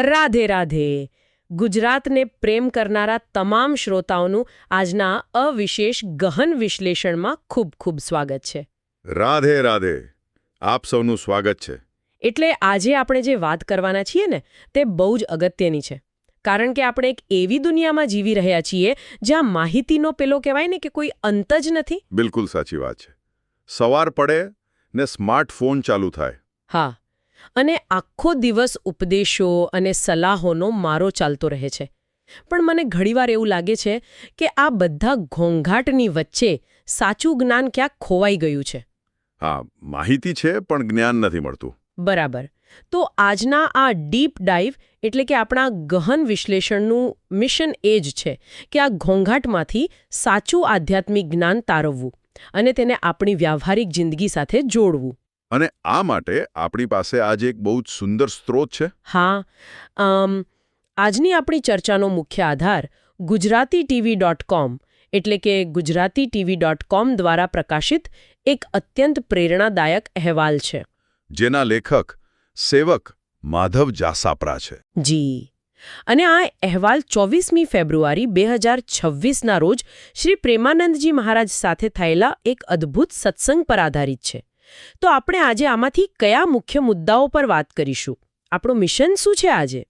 રાધે રાધે. ગુજરાતને પ્રેમ કરનારા તમામ શ્રોતાઓનું આજના અવિશેષ ગહન વિશ્લેષણમાં ખૂબ ખૂબ સ્વાગત છે. રાધે રાધે. આપ સૌનું સ્વાગત છે. એટલે આજે આપણે જે વાત કરવાના છીએ ને તે બહુ જ અગત્યની છે. કારણ કે આપણે એક એવી દુનિયામાં જીવી રહ્યા છીએ જ્યાં માહિતીનો પેલો કહેવાય ને કે કોઈ અંત જ નથી. બિલકુલ સાચી વાત છે. સવાર પડે ને સ્માર્ટફોન ચાલુ થાય. હા, અને આખો દિવસ ઉપદેશો અને સલાહોનો મારો ચાલતો રહે છે. પણ મને ઘણીવાર એવું લાગે છે કે આ બધા ઘોંઘાટની વચ્ચે સાચું જ્ઞાન ક્યાંક ખોવાઈ ગયું છે. હા, માહિતી છે પણ જ્ઞાન નથી મળતું. બરાબર. તો આજના આ ડીપ ડાઇવ એટલે કે આપણા ગહન વિશ્લેષણનું મિશન એ જ છે કે આ ઘોંઘાટમાંથી સાચું આધ્યાત્મિક જ્ઞાન તારવવું અને તેને આપણી વ્યાવહારિક જિંદગી સાથે જોડવું. અને આ માટે આપણી પાસે આજે એક બહુ જ સુંદર સ્ત્રોત છે. હા, આજની આપણી ચર્ચાનો મુખ્ય આધાર gujaratiTV.com એટલે કે gujaratiTV.com દ્વારા પ્રકાશિત એક અત્યંત પ્રેરણાદાયક અહેવાલ છે. જેના લેખક સેવક માધવ જાસાપરા છે. જી. અને આ અહેવાલ 24મી ફેબ્રુઆરી 2026ના રોજ શ્રી પ્રેમાનંદજી મહારાજ સાથે થયેલા એક અદ્ભુત સત્સંગ પર આધારિત છે. તો આપણે આજે આમાંથી કયા મુખ્ય મુદ્દાઓ પર વાત કરીશું? આપણું મિશન શું છે આજે?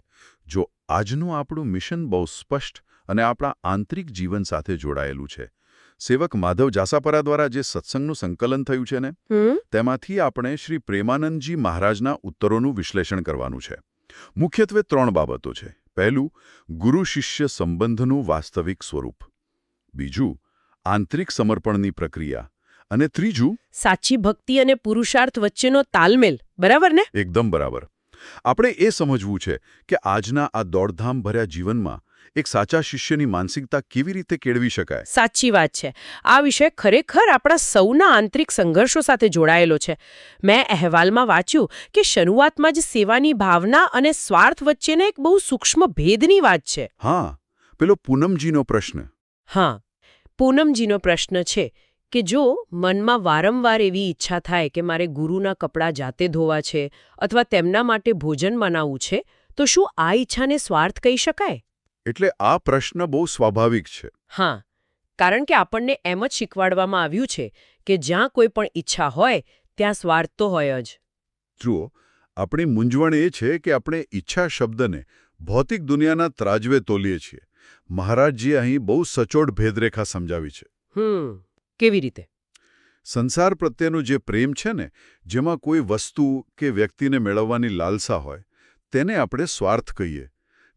જો આજનું આપણું મિશન બહુ સ્પષ્ટ અને આપણા આંતરિક જીવન સાથે જોડાયેલું છે. સેવક માધવ જાસાપરા દ્વારા જે સત્સંગનું સંકલન થયું છે ને તેમાંથી આપણે શ્રી પ્રેમાનંદજી મહારાજના ઉત્તરોનું વિશ્લેષણ કરવાનું છે. મુખ્યત્વે 3 બાબતો છે. પહેલું, ગુરુ શિષ્ય સંબંધનું વાસ્તવિક સ્વરૂપ. બીજું, આંતરિક સમર્પણની પ્રક્રિયા. અને ત્રીજું, સાચી ભક્તિ અને પુરુષાર્થ વચ્ચેનો તાલમેલ. બરાબર ને? એકદમ બરાબર. આપણે એ સમજવું છે કે આજના આ દોડધામ ભર્યા જીવનમાં એક સાચા શિષ્યની માનસિકતા કેવી રીતે કેળવી શકાય. સાચી વાત છે. આ વિષય ખરેખર આપણા સૌના આંતરિક સંઘર્ષો સાથે જોડાયેલો છે. મેં અહેવાલમાં વાંચ્યું કે શરૂઆતમાં જ સેવાની ભાવના અને સ્વાર્થ વચ્ચેનો એક બહુ સૂક્ષ્મ ભેદની વાત છે. હા, પેલો પૂનમજીનો પ્રશ્ન. હા, પૂનમજીનો પ્રશ્ન છે કે જો મનમાં વારંવાર એવી ઈચ્છા થાય કે મારે ગુરુના કપડાં જાતે ધોવા છે અથવા તેમના માટે ભોજન બનાવવું છે, તો શું આ ઈચ્છાને સ્વાર્થ કહી શકાય? એટલે આ પ્રશ્ન બહુ સ્વાભાવિક છે. હા, કારણ કે આપણને એમ જ શીખવાડવામાં આવ્યું છે કે જ્યાં કોઈ પણ ઈચ્છા હોય ત્યાં સ્વાર્થ તો હોય જ. જુઓ, આપણી મૂંઝવણ એ છે કે આપણે ઈચ્છા શબ્દને ભૌતિક દુનિયાના ત્રાજવે તોલીએ છીએ. મહારાજજીએ અહીં બહુ સચોટ ભેદરેખા સમજાવી છે. કેવી રીતે? સંસાર પ્રત્યેનો જે પ્રેમ છે ને, જેમાં કોઈ વસ્તુ કે વ્યક્તિને મેળવવાની લાલસા હોય, તેને આપણે સ્વાર્થ કહીએ.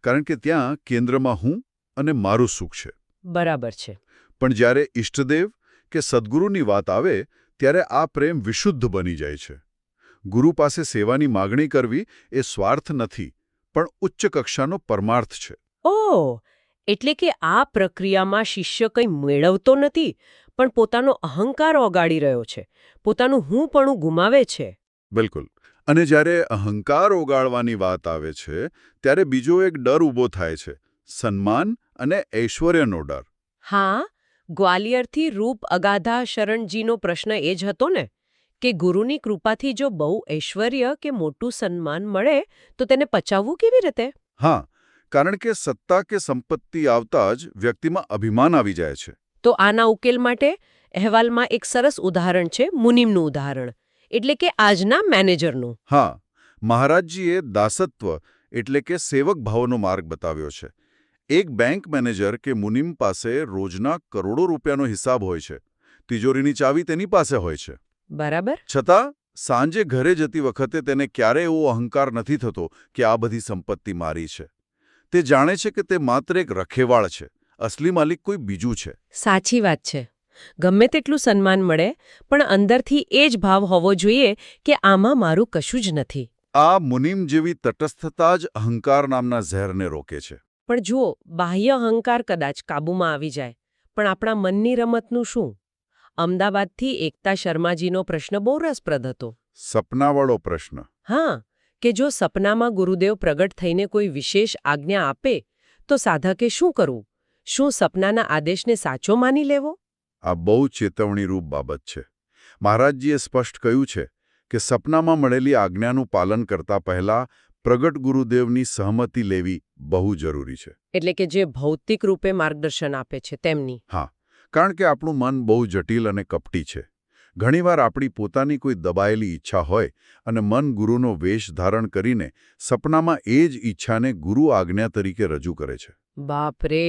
કારણ કે ત્યાં કેન્દ્રમાં હું અને મારું સુખ છે. બરાબર છે. પણ જ્યારે ઇષ્ટદેવ કે સદ્ગુરુની વાત આવે ત્યારે આ પ્રેમ વિશુદ્ધ બની જાય છે. ગુરુ પાસે સેવાની માગણી કરવી એ સ્વાર્થ નથી, પણ ઉચ્ચ કક્ષાનો પરમાર્થ છે. ઓહ, એટલે કે આ પ્રક્રિયામાં શિષ્ય કંઈ મેળવતો નથી, પણ પોતાનો અહંકાર ઓગાળી રહ્યો છે, પોતાનું હુંપણું ગુમાવે છે. બિલકુલ. અને જ્યારે અહંકાર ઓગાળવાની વાત આવે છે ત્યારે બીજો એક ડર ઊભો થાય છે, સન્માન અને ઐશ્વર્યનો ડર. હા, ગ્વાલિયરથી રૂપ અગાધા શરણજીનો પ્રશ્ન એ જ હતો ને કે ગુરુની કૃપાથી જો બહુ ઐશ્વર્ય કે મોટું સન્માન મળે તો તેને પચાવવું કેવી રીતે? હા, કારણ કે સત્તા કે સંપત્તિ આવતા જ વ્યક્તિમાં અભિમાન આવી જાય છે. તો આના ઉકેલ માટે અહેવાલમાં એક સરસ ઉદાહરણ છે, મુનિમનું ઉદાહરણ, એટલે કે આજના મેનેજરનું. હા, મહારાજજીએ દાસત્વ એટલે કે સેવક ભાવનો માર્ગ બતાવ્યો છે. એક બેંક મેનેજર કે મુનિમ પાસે રોજના કરોડો રૂપિયાનો હિસાબ હોય છે. તિજોરીની ચાવી તેની પાસે હોય છે. બરાબર. છતાં સાંજે ઘરે જતી વખતે તેને ક્યારેય એવો અહંકાર નથી થતો કે આ બધી સંપત્તિ મારી છે. તે જાણે છે કે તે માત્ર એક રખેવાળ છે, અસલી માલિક કોઈ બીજું છે. સાચી વાત છે. ગમે તેટલું સન્માન મળે પણ અંદરથી એ જ ભાવ હોવો જોઈએ કે આમાં મારું કશું જ નથી. આ મુનિમ જેવી તટસ્થતા જ અહંકાર નામના ઝેરને રોકે છે. પણ જુઓ, બાહ્ય અહંકાર કદાચ કાબૂમાં આવી જાય, પણ આપણા મનની રમતનું શું? અમદાવાદથી એકતા શર્માજીનો પ્રશ્ન બહુ રસપ્રદ હતો. સપનાવાળો પ્રશ્ન. હા, કે જો સપનામાં ગુરુદેવ પ્રગટ થઈને કોઈ વિશેષ આજ્ઞા આપે તો સાધકે શું કરવું? શું સપનાના આદેશને સાચો માની લેવો? આ બહુ ચેતવણીરૂપ બાબત છે. મહારાજજીએ સ્પષ્ટ કહ્યું છે કે સપનામાં મળેલી આજ્ઞાનું પાલન કરતા પહેલા પ્રગટ ગુરુદેવની સહમતિ લેવી બહુ જરૂરી છે. એટલે કે જે ભૌતિક રૂપે માર્ગદર્શન આપે છે તેમની. હા, કારણ કે આપણું મન બહુ જટિલ અને કપટી છે. ઘણીવાર આપણી પોતાની કોઈ દબાયેલી ઈચ્છા હોય અને મન ગુરુનો વેશ ધારણ કરીને સપનામાં એ જ ઈચ્છાને ગુરુ આજ્ઞા તરીકે રજૂ કરે છે. બાપ રે!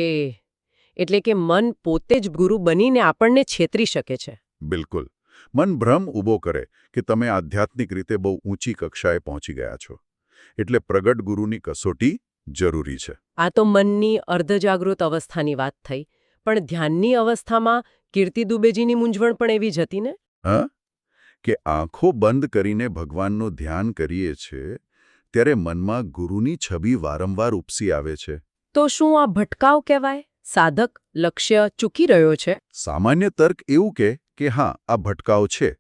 એટલે કે મન પોતે જ ગુરુ બનીને આપણને છેતરી શકે છે. બિલકુલ. મન ભ્રમ ઊભો કરે કે તમે આધ્યાત્મિક રીતે બહુ ઊંચી કક્ષાએ પહોંચી ગયા છો. એટલે પ્રગટ ગુરુની કસોટી જરૂરી છે. આ તો મનની અર્ધજાગૃત અવસ્થાની વાત થઈ. પણ ધ્યાનની અવસ્થામાં કીર્તિ દુબેજીની મૂંઝવણ પણ એવી જ હતી ને? હા, કે આંખો બંધ કરીને ભગવાનનું ધ્યાન કરીએ છીએ ત્યારે મનમાં ગુરુની છબી વારંવાર ઉપસી આવે છે. તો શું આ ભટકાવ કહેવાય? સાધક લક્ષ્ય ચૂકી રહ્યો છે? સામાન્ય તર્ક એવું કે હા, આ ભટકાવ છે.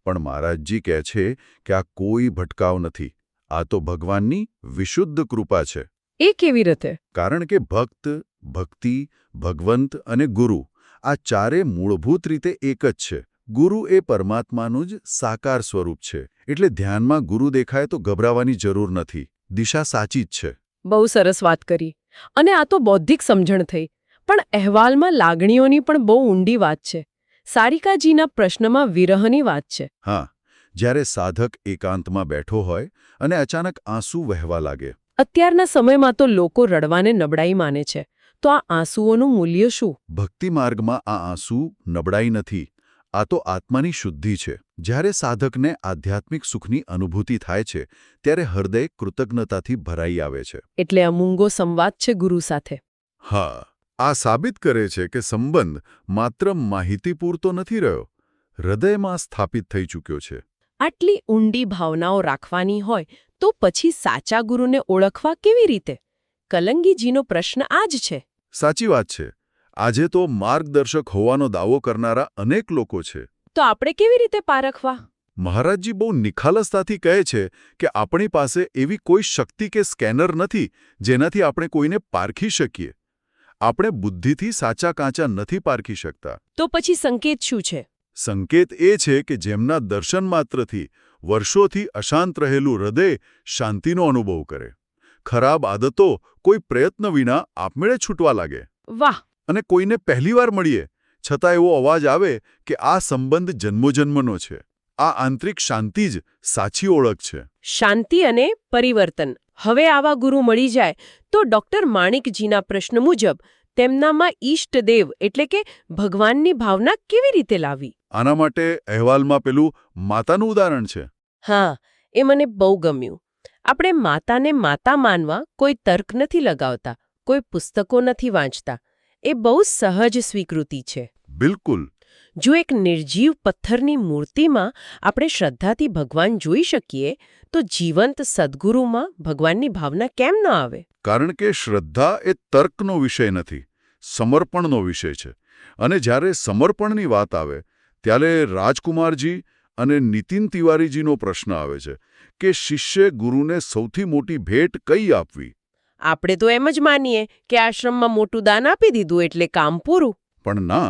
પણ મહારાજજી કહે છે કે આ કોઈ ભટકાવ નથી. આ તો ભગવાનની વિશુદ્ધ કૃપા છે. એ કેવી રીતે? કારણ કે ભક્ત, ભક્તિ, ભગવંત અને ગુરુ આ ચારે મૂળભૂત રીતે એક જ છે. ગુરુ એ પરમાત્માનું જ સાકાર સ્વરૂપ છે. એટલે ધ્યાનમાં ગુરુ દેખાય તો ગભરાવાની જરૂર નથી. દિશા સાચી જ છે. બહુ સરસ વાત કરી. અને આ તો બૌદ્ધિક સમજણ થઈ. પણ અહેવાલમાં લાગણીઓની પણ બહુ ઊંડી વાત છે. સારિકાજીના પ્રશ્નમાં વિરહની વાત છે. હા, જ્યારે સાધક એકાંતમાં બેઠો હોય અને અચાનક આંસુ વહેવા લાગે. અત્યારના સમયમાં તો લોકો રડવાને નબળાઈ માને છે. તો આ આંસુઓનું મૂલ્ય શું? ભક્તિ માર્ગમાં આ આંસુ નબળાઈ નથી. આ તો આત્માની શુદ્ધિ છે. જ્યારે સાધકને આધ્યાત્મિક સુખની અનુભૂતિ થાય છે ત્યારે હૃદય કૃતજ્ઞતાથી ભરાઈ આવે છે. એટલે આ મૂંગો સંવાદ છે ગુરુ સાથે. હા, આ સાબિત કરે છે કે સંબંધ માત્ર માહિતી પૂરતો નથી રહ્યો, હૃદયમાં સ્થાપિત થઈ ચૂક્યો છે. આટલી ઊંડી ભાવનાઓ રાખવાની હોય તો પછી સાચા ગુરુને ઓળખવા કેવી રીતે? કલંગીજીનો પ્રશ્ન આ જ છે. સાચી વાત છે. આજે તો માર્ગદર્શક હોવાનો દાવો કરનારા અનેક લોકો છે. તો આપણે કેવી રીતે પારખવા? મહારાજજી બહુ નિખાલસતાથી કહે છે કે આપણી પાસે એવી કોઈ શક્તિ કે સ્કેનર નથી જેનાથી આપણે કોઈને પારખી શકીએ. આપણે બુદ્ધિથી સાચા કાચા નથી પારખી શકતા. તો પછી સંકેત શું છે? સંકેત એ છે કે જેમના દર્શન માત્રથી વર્ષોથી અશાંત રહેલું હૃદય શાંતિનો અનુભવ કરે. ખરાબ આદતો કોઈ પ્રયત્ન વિના આપમેળે છૂટવા લાગે. વાહ! અને કોઈને પહેલીવાર મળીએ છતાં એવો અવાજ આવે કે આ સંબંધ જન્મોજન્મનો છે. આ આંતરિક શાંતિ જ સાચી ઓળખ છે. શાંતિ અને પરિવર્તન. હવે આવા ગુરુ મળી જાય તો ડોક્ટર માણિકજીના પ્રશ્ન મુજબ તેમનામાં ઈષ્ટદેવ એટલે કે ભગવાનની ભાવના કેવી રીતે લાવી? આના માટે અહેવાલમાં પેલું માતાનું ઉદાહરણ છે. હા, એ મને બહુ ગમ્યું. આપણે માતાને માતા માનવા કોઈ તર્ક નથી લગાવતા, કોઈ પુસ્તકો નથી વાંચતા. એ બહુ સહજ સ્વીકૃતિ છે. બિલકુલ. જો એક નિર્જીવ પથ્થરની મૂર્તિમાં આપણે શ્રદ્ધાથી ભગવાન જોઈ શકીએ તો જીવંત સદ્ગુરુમાં ભગવાનની ભાવના કેમ ન આવે? કારણ કે શ્રદ્ધા એ તર્કનો વિષય નથી, સમર્પણનો વિષય છે. અને જ્યારે સમર્પણની વાત આવે ત્યારે રાજકુમારજી અને નીતિન તિવારીજીનો પ્રશ્ન આવે છે કે શિષ્ય ગુરુને સૌથી મોટી ભેટ કઈ આપવી? આપણે તો એમ જ માનીએ કે આશ્રમમાં મોટું દાન આપી દીધું એટલે કામ પૂરું. પણ ના,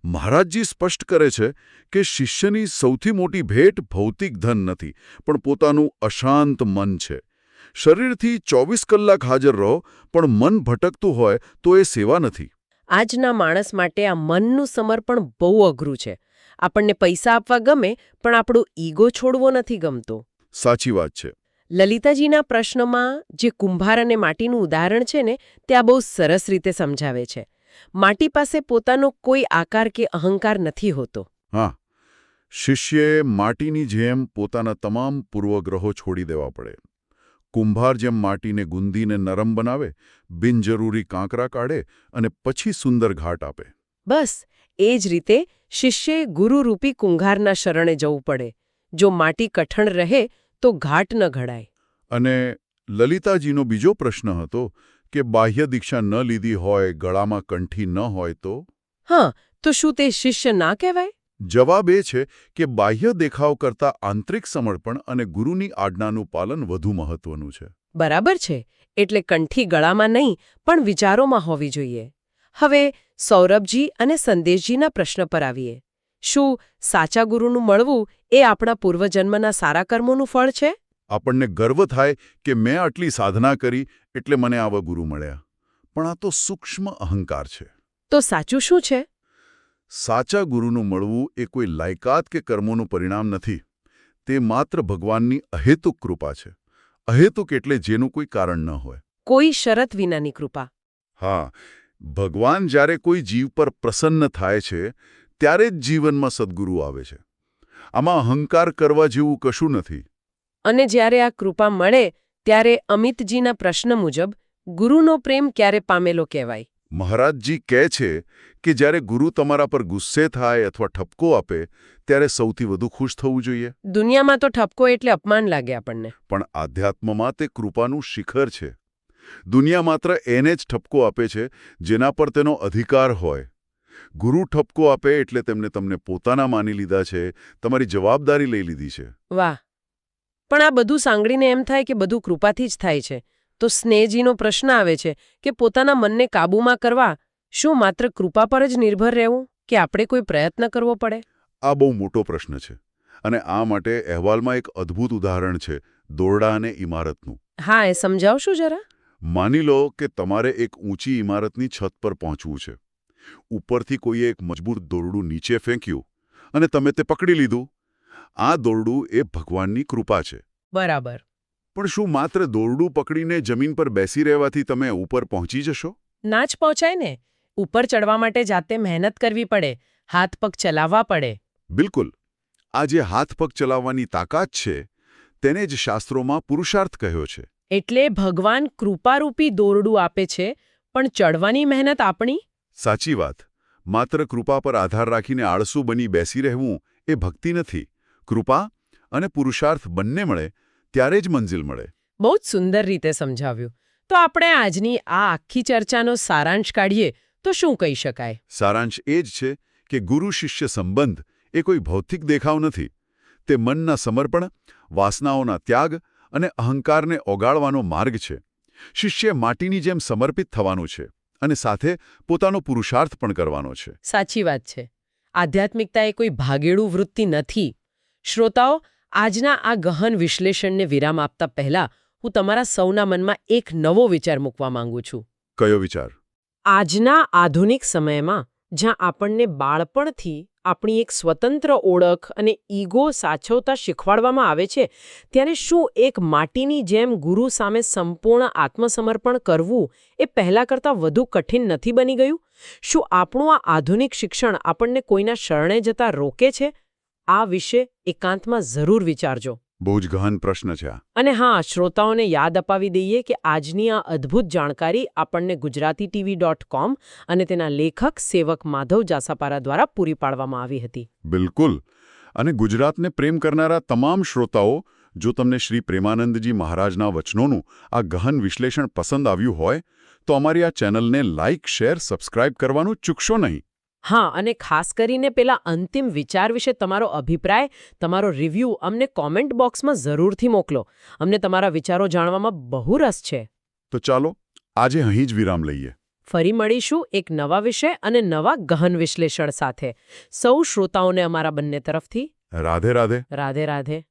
મહારાજજી સ્પષ્ટ કરે છે કે શિષ્યની સૌથી મોટી ભેટ ભૌતિક ધન નથી, પણ પોતાનું અશાંત મન છે. શરીરથી 24 કલાક હાજર રહો પણ મન ભટકતું હોય તો એ સેવા નથી. આજના માણસ માટે આ મનનું સમર્પણ બહુ અઘરું છે. આપણને પૈસા આપવા ગમે પણ આપણું ઈગો છોડવો નથી ગમતો. સાચી વાત છે. લલિતાજીના પ્રશ્નમાં જે કુંભાર અને માટીનું ઉદાહરણ છે ને તે આ બહુ સરસ રીતે સમજાવે છે. માટી પાસે પોતાનો કોઈ આકાર કે અહંકાર નથી હોતો. હા, શિષ્યએ માટીની જેમ પોતાના તમામ પૂર્વગ્રહો છોડી દેવા પડે. કુંભાર જેમ માટીને ગુંદીને નરમ બનાવે, બિનજરૂરી કાંકરા કાઢે અને પછી સુંદર ઘાટ આપે. બસ એ જ રીતે શિષ્યએ ગુરુરૂપી કુંભારના શરણે જવું પડે. જો માટી કઠણ રહે તો ઘાટ ન ઘડાય. અને લલિતાજીનો બીજો પ્રશ્ન હતો કે બાહ્ય દીક્ષા ન લીધી હોય, ગળામાં કંઠી ન હોય તો? હા, તો શું તે શિષ્ય ના કહેવાય? જવાબ એ છે કે બાહ્ય દેખાવ કરતાં આંતરિક સમર્પણ અને ગુરુની આજ્ઞાનું પાલન વધુ મહત્વનું છે. બરાબર છે. એટલે કંઠી ગળામાં નહીં પણ વિચારોમાં હોવી જોઈએ. હવે સૌરભજી અને સંદેશજીના પ્રશ્ન પર આવીએ. શું સાચા ગુરુનું મળવું એ આપણા પૂર્વજન્મના સારા કર્મોનું ફળ છે? આપણને ગર્વ થાય કે મેં આટલી સાધના કરી એટલે મને આવા ગુરુ મળ્યા. પણ આ તો સૂક્ષ્મ અહંકાર છે. તો સાચું શું છે? સાચા ગુરુનું મળવું એ કોઈ લાયકાત કે કર્મોનું પરિણામ નથી. તે માત્ર ભગવાનની અહેતુક કૃપા છે. અહેતુક એટલે જેનું કોઈ કારણ ન હોય. કોઈ શરત વિનાની કૃપા. હા, ભગવાન જ્યારે કોઈ જીવ પર પ્રસન્ન થાય છે ત્યારે જ જીવનમાં સદ્ગુરુ આવે છે. આમાં અહંકાર કરવા જેવું કશું નથી. અને જ્યારે આ કૃપા મળે ત્યારે અમિતજીના પ્રશ્ન મુજબ ગુરુનો પ્રેમ ક્યારે પામેલો કહેવાય? મહારાજજી કહે છે કે જ્યારે ગુરુ તમારા પર ગુસ્સે થાય અથવા ઠપકો આપે ત્યારે સૌથી વધુ ખુશ થવું જોઈએ. દુનિયામાં તો ઠપકો એટલે અપમાન લાગે આપણને. પણ આધ્યાત્મમાં તે કૃપાનું શિખર છે. દુનિયા માત્ર એને જ ઠપકો આપે છે જેના પર તેનો અધિકાર હોય. ગુરુ ઠપકો આપે એટલે તેમને તમને પોતાના માની લીધા છે, તમારી જવાબદારી લઈ લીધી છે. વાહ! પણ આ બધું સાંભળીને એમ થાય કે બધું કૃપાથી જ થાય છે. તો સ્નેહજીનો પ્રશ્ન આવે છે કે પોતાના મનને કાબૂમાં કરવા શું માત્ર કૃપા પર જ નિર્ભર રહેવું કે આપણે કોઈ પ્રયત્ન કરવો પડે? આ બહુ મોટો પ્રશ્ન છે. અને આ માટે અહેવાલમાં એક અદ્ભુત ઉદાહરણ છે, દોરડા અને ઇમારતનું. હા, એ સમજાવશો જરા? માની લો કે તમારે એક ઊંચી ઇમારતની છત પર પહોંચવું છે. ઉપરથી કોઈએ એક મજબૂત દોરડું નીચે ફેંક્યું અને તમે તે પકડી લીધું. આ દોરડું એ ભગવાનની કૃપા છે. બરાબર. પણ શું માત્ર દોરડું પકડીને જમીન પર બેસી રહેવાથી તમે ઉપર પહોંચી જશો? ના જ પહોંચાય ને. ઉપર ચડવા માટે જાતે મહેનત કરવી પડે, હાથ પગ ચલાવવા પડે. બિલકુલ. આ જે હાથ પગ ચલાવવાની તાકાત છે તેને જ શાસ્ત્રોમાં પુરુષાર્થ કહ્યો છે. એટલે ભગવાન કૃપારૂપી દોરડું આપે છે પણ ચડવાની મહેનત આપણી? સાચી વાત. માત્ર કૃપા પર આધાર રાખીને આળસુ બની બેસી રહેવું એ ભક્તિ નથી. કૃપા અને પુરુષાર્થ બંને મળે ત્યારે જ મંજિલ મળે. બહુ જ સુંદર રીતે સમજાવ્યું. તો આપણે આજની આ આખી ચર્ચાનો સારાંશ કાઢીએ તો શું કહી શકાય? સારાંશ એ જ છે કે ગુરુ-શિષ્ય સંબંધ એ કોઈ ભૌતિક દેખાવ નથી. તે મનના સમર્પણ, વાસનાઓના ત્યાગ અને અહંકારને ઓગાળવાનો માર્ગ છે. શિષ્ય માટીની જેમ સમર્પિત થવાનું છે અને સાથે પોતાનો પુરુષાર્થ પણ કરવાનો છે. સાચી વાત છે. આધ્યાત્મિકતા એ કોઈ ભાગેડુ વૃત્તિ નથી. શ્રોતાઓ, આજના આ ગહન વિશ્લેષણને વિરામ આપતા પહેલા હું તમારા સૌના મનમાં એક નવો વિચાર મૂકવા માંગુ છું. કયો વિચાર? આજના આધુનિક સમયમાં જ્યાં આપણને બાળપણથી આપણી એક સ્વતંત્ર ઓળખ અને ઈગો સાચવતા શીખવાડવામાં આવે છે ત્યારે શું એક માટીની જેમ ગુરુ સામે સંપૂર્ણ આત્મસમર્પણ કરવું એ પહેલા કરતાં વધુ કઠિન નથી બની ગયું? શું આપણું આ આધુનિક શિક્ષણ આપણને કોઈના શરણે જતા રોકે છે? આ વિશે એકાંતમાં જરૂર વિચારજો. બહુ જ ગહન પ્રશ્ન છે આ. અને હા, શ્રોતાઓને યાદ અપાવી દઈએ કે આજની આ અદ્ભુત જાણકારી આપણને GujaratiTV.com અને તેના લેખક સેવક માધવ જાસાપારા દ્વારા પૂરી પાડવામાં આવી હતી. બિલકુલ. અને ગુજરાતને પ્રેમ કરનારા તમામ શ્રોતાઓ, જો તમને શ્રી પ્રેમાનંદજી મહારાજના વચનોનું આ ગહન વિશ્લેષણ પસંદ આવ્યું હોય તો અમારી આ ચેનલને લાઇક, શેર, સબસ્ક્રાઇબ કરવાનું ચૂકશો નહીં. હા, અને ખાસ કરીને પેલા અંતિમ વિચાર વિશે તમારો અભિપ્રાય, તમારો રિવ્યૂ અમને કોમેન્ટ બોક્સમાં જરૂરથી મોકલો. અમને તમારા વિચારો જાણવામાં બહુ રસ છે. તો ચાલો આજે અહીં જ વિરામ લઈએ. ફરી મળીશું એક નવા વિષય અને નવા ગહન વિશ્લેષણ સાથે. સૌ શ્રોતાઓને અમારા બંને તરફથી રાધે રાધે. રાધે રાધે.